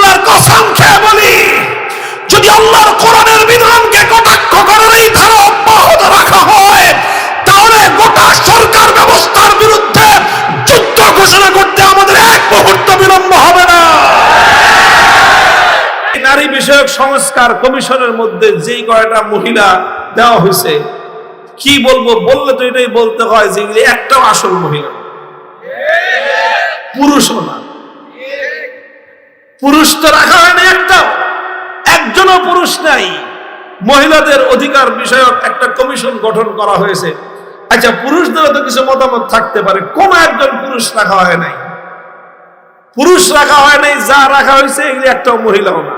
আল্লাহর কসম খেয়ে বলি, যদি আল্লাহর কোরআনের বিধানকে কটাক্ষ করার এই ধারা অব্যাহত রাখা হয়, তাহলে গোটা সরকার ব্যবস্থার বিরুদ্ধে যুদ্ধ ঘোষণা করতে আমাদের এক মুহূর্ত বিলম্ব হবে না। নারী বিষয়ক সংস্কার কমিশনের মধ্যে যেই কয়টা মহিলা দেওয়া হয়েছে, কি বলবো, বললে তো এটাই বলতে হয় যে একটাও আসল মহিলা, পুরুষও না। পুরুষ তো রাখা হয় না, একজনও পুরুষ নাই। মহিলাদের অধিকার বিষয়ক একটা কমিশন গঠন করা হয়েছে। আচ্ছা, পুরুষদেরও তো কিছু মতামত থাকতে পারে, কোন একজন পুরুষ রাখা হয় নাই। পুরুষ রাখা হয় নাই, যা রাখা হয়েছে এগুলি একটাও মহিলাও না।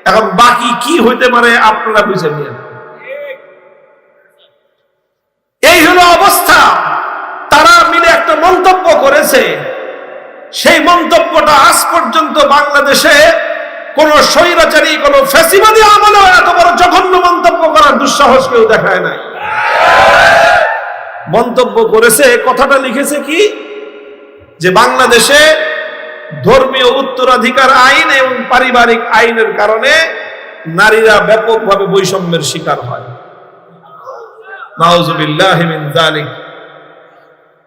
এখন বাকি কি হইতে পারে আপনারা বুঝে নিন। এই হলো অবস্থা। তারা মিলে একটা মন্তব্য করেছে, সেই মন্তব্যটা আজ পর্যন্ত বাংলাদেশে কোন স্বৈরাচারী, কোন ফ্যাসিবাদী আমলে এত বড় জঘন্য মন্তব্য করার দুঃসাহস কেউ দেখায় নাই। মন্তব্য করেছে, কথাটা লিখেছে কি, যে বাংলাদেশে ধর্মীয় উত্তরাধিকার আইন এবং পারিবারিক আইনের কারণে নারীরা ব্যাপকভাবে বৈষম্যের শিকার হয়। নাউযুবিল্লাহি মিন যালিক।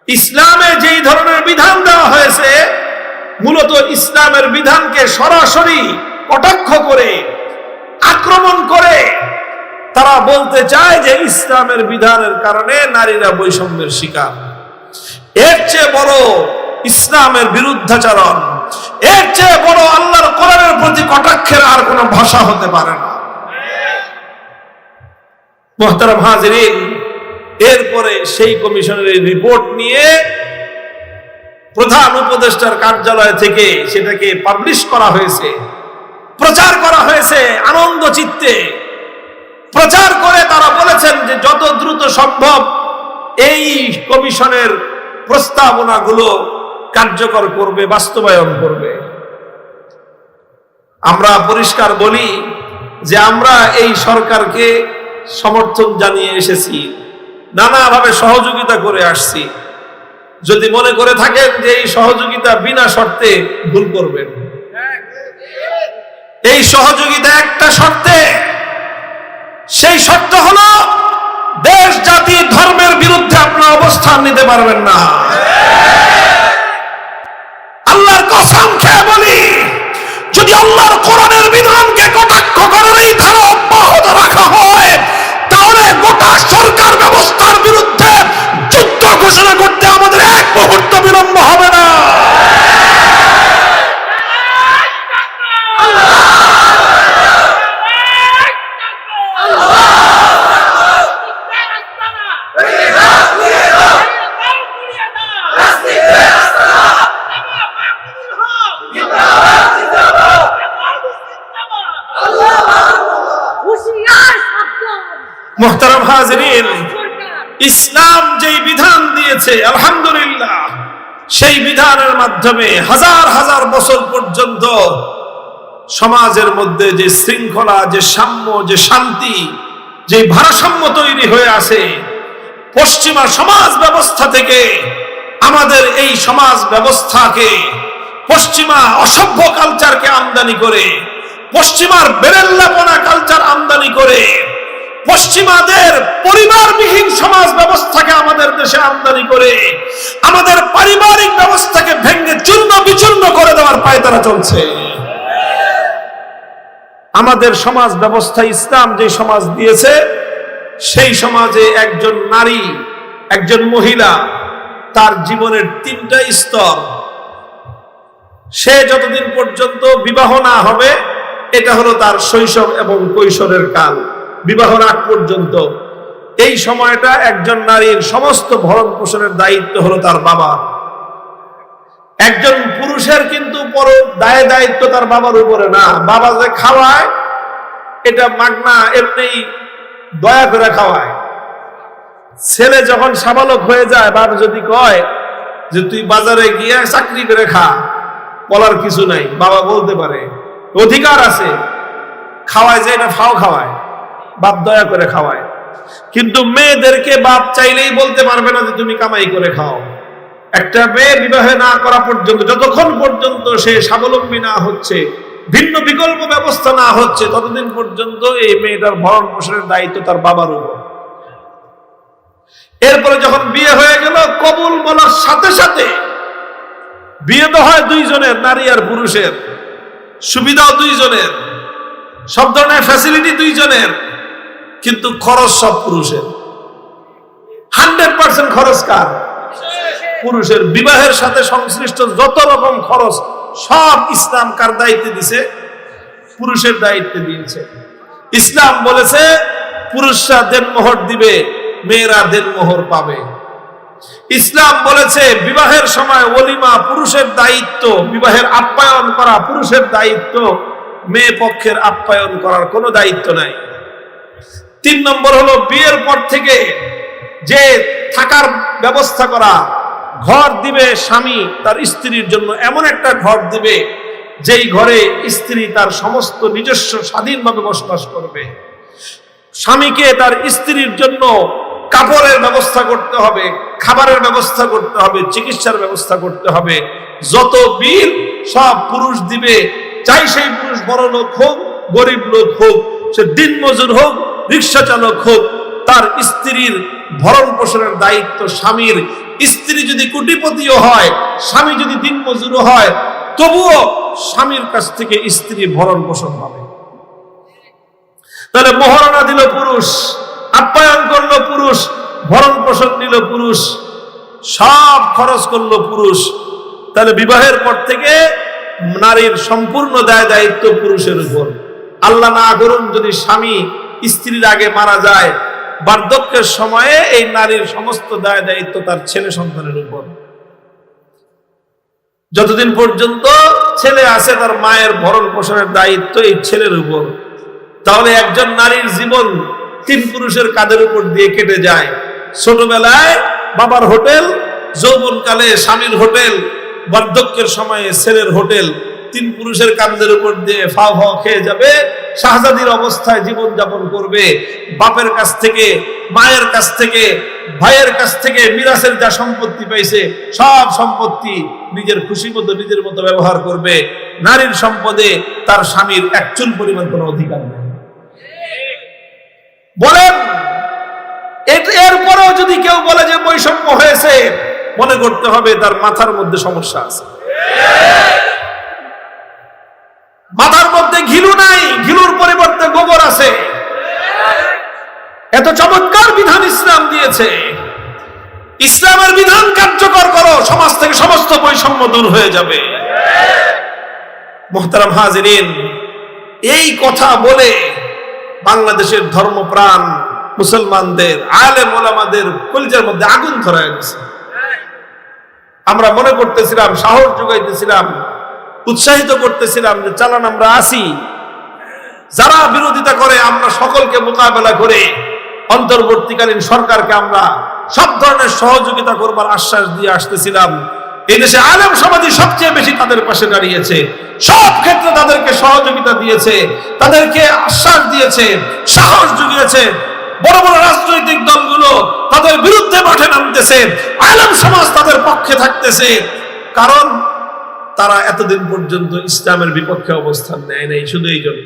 ইসলামে যেই ধরনের বিধান দেওয়া হয়েছে, মূলত ইসলামের বিধানকে সরাসরি কটাক্ষ করে, আক্রমণ করে তারা বলতে চায় যে ইসলামের বিধানের কারণে নারীরা বৈষম্যের শিকার। এর চেয়ে বড় ইসলামের বিরুদ্ধাচরণ, এর চেয়ে বড় আল্লাহর কোরআনের প্রতি কটাক্ষের আর কোনো ভাষা হতে পারে না। মুহতারাম হাজিরিন, এরপরে সেই কমিশনের রিপোর্ট নিয়ে প্রধান উপদেষ্টার কার্যালয় থেকে সেটাকে পাবলিশ করা হয়েছে, প্রচার করা হয়েছে। আনন্দ চিত্তে প্রচার করে তারা বলেছেন যে যত দ্রুত সম্ভব এই কমিশনের প্রস্তাবনাগুলো কার্যকর করবে, বাস্তবায়ন করবে। আমরা পরিষ্কার বলি যে আমরা এই সরকারকে সমর্থন জানিয়ে এসেছি, নানাভাবে সহযোগিতা করে আসছি। যদি মনে করে থাকেন যে এই সহযোগিতা বিনা শর্তে, ভুল করবেন। এই সহযোগিতা একটা শর্তে, সেই শর্ত হলো দেশ, জাতি, ধর্মের বিরুদ্ধে আপনারা অবস্থান নিতে পারবেন না। আল্লাহর কসম খেয়ে বলি, যদি আল্লাহর কোরআনের বিধানকে কটাক্ষ করার এই ধারা অব্যাহত রাখা হয়, তাহলে গোটা সরকার ব্যবস্থার বিরুদ্ধে যুদ্ধ ঘোষণা করতে আমাদের এক মুহূর্ত বিলম্ব হবে না। মুহতারাম হাজিরিন, ইসলাম যেই বিধান দিয়েছে, আলহামদুলিল্লাহ, সেই বিধানের মাধ্যমে হাজার হাজার বছর পর্যন্ত সমাজের মধ্যে যে শৃঙ্খলা, যে সাম্য, যে শান্তি, যে ভারসাম্য তৈরি হয়ে আছে, পশ্চিমা সমাজ ব্যবস্থা থেকে আমাদের এই সমাজ ব্যবস্থাকে, পশ্চিমা অসভ্য কালচারকে আমদানি করে, পশ্চিমার বেরেল্লাপনা কালচার আমদানি করে, পশ্চিমাদের পরিবারবিহীন সমাজ ব্যবস্থাকে আমাদের দেশে আমদানি করে আমাদের পারিবারিক ব্যবস্থাকে ভেঙে চূর্ণ বিচূর্ণ করে দেওয়ার পায়তারা চলছে। আমাদের সমাজ ব্যবস্থা, ইসলাম যে সমাজ দিয়েছে, সেই সমাজে একজন নারী, একজন মহিলা, তার জীবনের তিনটা স্তর। সে যতদিন পর্যন্ত বিবাহ না হবে, এটা হলো তার শৈশব এবং কৈশোরের কাল, বিবাহের আগ পর্যন্ত। এই সময়টা একজন নারীর সমস্ত ভরণ পোষণের দায়িত্ব হলো তার বাবা। একজন পুরুষের কিন্তু বড় দায়িত্ব তার বাবার উপরে না। বাবা যে খাওয়ায়, এটা মাগনা, এমনি দয়া করে খাওয়ায়। ছেলে যখন সাবালক হয়ে যায়, বাবা যদি কয় যে তুই বাজারে গিয়ে চাকরি করে খা, বলার কিছু নাই, বাবা বলতে পারে, অধিকার আছে। খাওয়ায় যে এটা ফাও খাওয়ায়, বাপ দয়া করে খাওয়ায়। কিন্তু মেয়েদেরকে বাপ চাইলেই বলতে পারবে না যে তুমি কামাই করে খাও। একটা মেয়ে বিবাহ না করা পর্যন্ত, যতক্ষণ পর্যন্ত সে স্বাবলম্বী না হচ্ছে, ভিন্ন বিকল্প ব্যবস্থা না হচ্ছে, ততদিন পর্যন্ত এই মেয়েটার ভরণ পোষণের দায়িত্ব তার বাবার উপর। এরপরে যখন বিয়ে হয়ে গেল, কবুল বলার সাথে সাথে বিয়ে তো হয় দুইজনের, নারী আর পুরুষের, সুবিধাও দুইজনের, সব ধরনের ফ্যাসিলিটি দুইজনের, কিন্তু খরচ সব পুরুষের। 100% খরচ কার? পুরুষের। বিবাহের সাথে সংশ্লিষ্ট যত রকম খরচ সব ইসলাম কার দায়িত্বে দিছে? পুরুষের দায়িত্বে দিয়েছে। ইসলাম বলেছে পুরুষরা দেনমোহর দিবে, মেয়েরা দেনমোহর পাবে। ইসলাম বলেছে বিবাহের সময় ওলিমা পুরুষের দায়িত্ব, বিবাহের আপ্যায়ন করা পুরুষের দায়িত্ব, মেয়ে পক্ষের আপ্যায়ন করার কোনো দায়িত্ব নাই। 3 নম্বর হলো বিয়ের পর থেকে যে থাকার ব্যবস্থা করা, ঘর দিবে স্বামী তার স্ত্রীর জন্য, এমন একটা ঘর দিবে যেই ঘরে স্ত্রী তার সমস্ত নিজস্ব স্বাধীনভাবে বসবাস করবে। স্বামীকে তার স্ত্রীর জন্য কাপড়ের ব্যবস্থা করতে হবে, খাবারের ব্যবস্থা করতে হবে, চিকিৎসার ব্যবস্থা করতে হবে। যত বিল সব পুরুষ দিবে, চাই সেই পুরুষ বড় লোক হোক, গরিব লোক হোক, সে দিনমজুর হোক, রিক্সা চালক হোক, তার স্ত্রীর ভরণ পোষণের দায়িত্ব স্বামীর। স্ত্রী যদি কোটিপতিও হয়, স্বামী যদি দিনমজুরও হয়, তবুও স্বামীর কাছ থেকে স্ত্রী ভরণ পোষণ হবে। তাহলে মহারণা দিল পুরুষ, আপ্যায়ন করলো পুরুষ, ভরণ পোষণ দিল পুরুষ, সব খরচ করলো পুরুষ। তাহলে বিবাহের পর থেকে নারীর সম্পূর্ণ দায় দায়িত্ব পুরুষের উপর। আল্লাহ না করুন যদি স্বামী স্ত্রীর আগে মারা যায়, বার্ধক্যের সময়ে এই নারীর সমস্ত দায় দায়িত্ব তার ছেলে সন্তানের উপর। যতদিন পর্যন্ত ছেলে আছে, তার মায়ের ভরণ পোষণের দায়িত্ব এই ছেলের উপর। তাহলে একজন নারীর জীবন 3 পুরুষের কাঁধের উপর দিয়ে কেটে যায়। ছোটবেলায় বাবার হোটেল, যৌবনকালে স্বামীর হোটেল, বার্ধক্যের সময়ে ছেলের হোটেল, 3 পুরুষের কাঁধের উপর দিয়ে ফাও ফাও খেয়ে যাবে, শাহজাদির অবস্থায় জীবন যাপন করবে। বাপের কাছ থেকে, মায়ের কাছ থেকে, ভাইয়ের কাছ থেকে মিরাসের যা সম্পত্তি পাইছে সব সম্পত্তি নিজের খুশি মতো নিজের মতো ব্যবহার করবে। নারীর সম্পদে তার স্বামীর 1 চুল পরিমাণ কোনো অধিকার নেই। বলেন, এরপরেও যদি কেউ বলে যে বৈষম্য হয়েছে, মনে করতে হবে তার মাথার মধ্যে সমস্যা আছে। মাথার মধ্যে ঘিলু নাই, ঘিলুর পরিবর্তে গোবর আছে। এত চমৎকার বিধান ইসলাম দিয়েছে, ইসলামের বিধান কার্যকর করো, সমাজ থেকে সমস্ত বৈষম্য দূর হয়ে যাবে। মুহতারাম হাজিরিন, এই কথা বলে বাংলাদেশের ধর্মপ্রাণ মুসলমানদের, আলেম ওলামাদের কলিজার মধ্যে আগুন ধরে গেছে। আমরা মনে করতেছিলাম, সাহস যোগাইতেছিলাম, উৎসাহিত করতেছিলাম যে চালান আমরা আসি, যারা বিরোধিতা করে আমরা সকলকে মোকাবেলা করে অন্তর্বর্তীকালীন সরকারকে আমরা সব ধরনের সহযোগিতা করবার আশ্বাস দিয়ে আসতেছিলাম। এই দেশে আলেম সমাজই সবচেয়ে বেশি তাদের পাশে দাঁড়িয়েছে, সব ক্ষেত্রে তাদেরকে সহযোগিতা দিয়েছে, তাদেরকে আশ্বাস দিয়েছে, সাহস জুগিয়েছে। বড় বড় রাজনৈতিক দলগুলো তাদের বিরুদ্ধে মাঠে নামতেছে, আলেম সমাজ তাদের পক্ষে থাকতেছে, কারণ তারা এতদিন পর্যন্ত ইসলামের বিপক্ষে অবস্থান নেয় নাই। শুধু এই জন্য,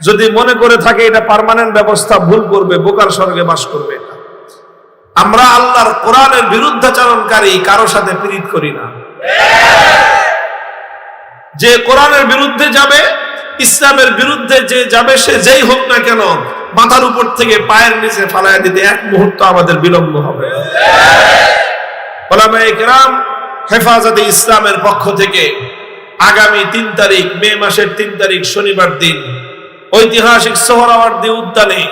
যদি মনে করে থাকে এটা পার্মানেন্ট ব্যবস্থা, ভুল করবে, বোকার স্বর্গে বাস করবে। আমরা আল্লাহর কোরআনের বিরুদ্ধাচরণকারী কারো সাথে পীড়িত করি না। যে কোরআনের বিরুদ্ধে যাবে, ইসলামের বিরুদ্ধে যে যাবে, সে যেই হোক না কেন, মাথার উপর থেকে পায়ের নিচে ফালাইয়া দিতে 1 মুহূর্ত আমাদের বিলম্ব হবে। উলামায়ে কেরাম হেফাজতে ইসলামের পক্ষ থেকে আগামী 3 তারিখ, মে মাসের 3 তারিখ শনিবার দিন, ঐতিহাসিক সোহরাওয়ার্দী উদ্যানে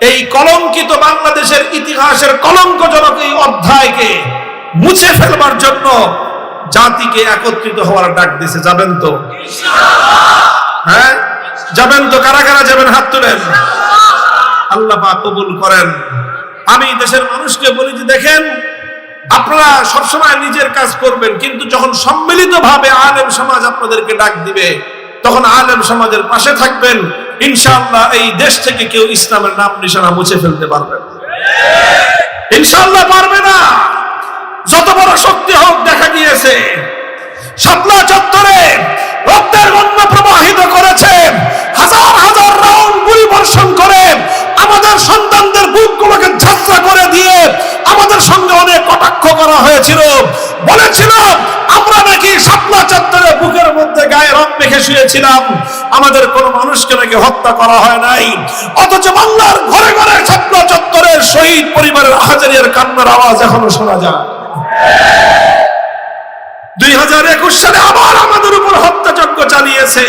এই কলঙ্কিত বাংলাদেশের ইতিহাসের কলঙ্কজনক এই অধ্যায়কে মুছে ফেলবার জন্য জাতিকে একত্রিত হওয়ার ডাক দিয়েছে। যাবেন তো? হ্যাঁ, যাবেন তো? কারা কারা যাবেন? হাত তুলেন। আল্লাহ পাক কবুল করেন। আমি দেশের মানুষকে বলি যে দেখেন, আপনারা সবসময় নিজের কাজ করবেন, কিন্তু যখন সম্মিলিতভাবে আলেম সমাজ আপনাদেরকে ডাক দিবে, তখন আলেম সমাজের পাশে থাকবেন। ইনশাআল্লাহ এই দেশ থেকে কেউ ইসলামের নাম নিশানা মুছে ফেলতে পারবে না। ইনশাআল্লাহ পারবে না। যত বড় শক্তি হোক, দেখা গিয়েছে শাপলা চত্বরে রক্তের হয়েছিল, বলেছিল আমরা নাকি শাপলা চত্বরে বুকের মধ্যে গায়ে রং মেখে শুয়েছিলাম, আমাদের কোন মানুষকে নাকি হত্যা করা হয় নাই। অথচ বাংলার ঘরে ঘরে শাপলা চত্বরের শহীদ পরিবারের হাজারিয়ার কান্নার আওয়াজ এখনো শোনা যায়। 2021 সালে আবার আমাদের উপর হত্যাযজ্ঞ চালিয়েছে।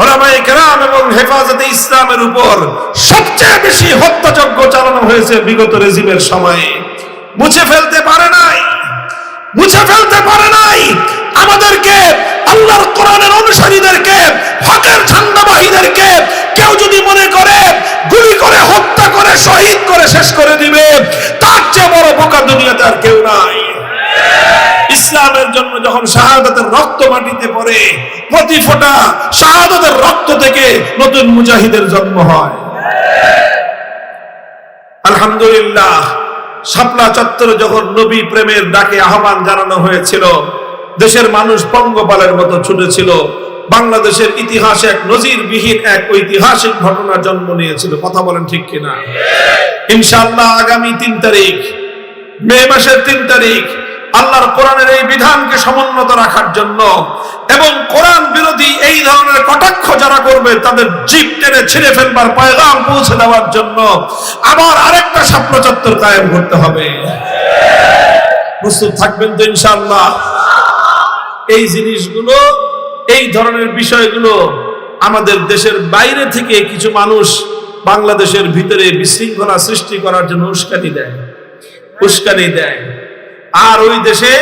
ওলামায়ে কেরাম এবং হেফাজতে ইসলামের উপর সবচেয়ে বেশি হত্যাযজ্ঞ চালানো হয়েছে বিগত রেজিমের সময়ে। মুছে ফেলতে পারে নাই, মুছে ফেলতে পারে নাই। আমাদেরকে, আল্লাহর কোরআনের অনুসারীদেরকে, হকের ঝান্ডাবাহীদেরকে কেউ যদি মনে করে গুলি করে হত্যা করে শহীদ করে শেষ করে দিবে, তার চেয়ে বড় বোকা দুনিয়াতে আর কেউ নাই। ইসলামের জন্য যখন শাহাদাতের রক্ত মাটিতে পড়ে, প্রতি ফোঁটা শাহাদাতের রক্ত থেকে নতুন মুজাহিদের জন্ম হয়। আলহামদুলিল্লাহ, শাপলা চত্বরে যখন নবী প্রেমের ডাকে আহ্বান জানানো হয়েছিল, দেশের মানুষ পঙ্গপালের মতো ছুটেছিল। বাংলাদেশের ইতিহাসে এক নজিরবিহীন এক ঐতিহাসিক ঘটনা জন্ম নিয়েছিল। কথা বলেন ঠিক কিনা? ইনশাআল্লাহ আগামী 3 তারিখ, মে মাসের 3 তারিখ, আল্লাহর কোরআনের এই বিধানকে সমুন্নত রাখার জন্য এবং কোরআন বিরোধী এই ধরনের কটাক্ষ যারা করবে তাদের জিভ টেনে ছিঁড়ে ফেলবার পয়গাম পৌঁছে দেওয়ার জন্য আবার আরেকটা শাপলা চত্বর কায়েম করতে হবে। প্রস্তুত থাকবেন তো ইনশাআল্লাহ? এই জিনিসগুলো, এই ধরনের বিষয়গুলো আমাদের দেশের বাইরে থেকে কিছু মানুষ বাংলাদেশের ভিতরে বিশৃঙ্খলা সৃষ্টি করার জন্য উস্কানি দেয়। আর ওই দেশে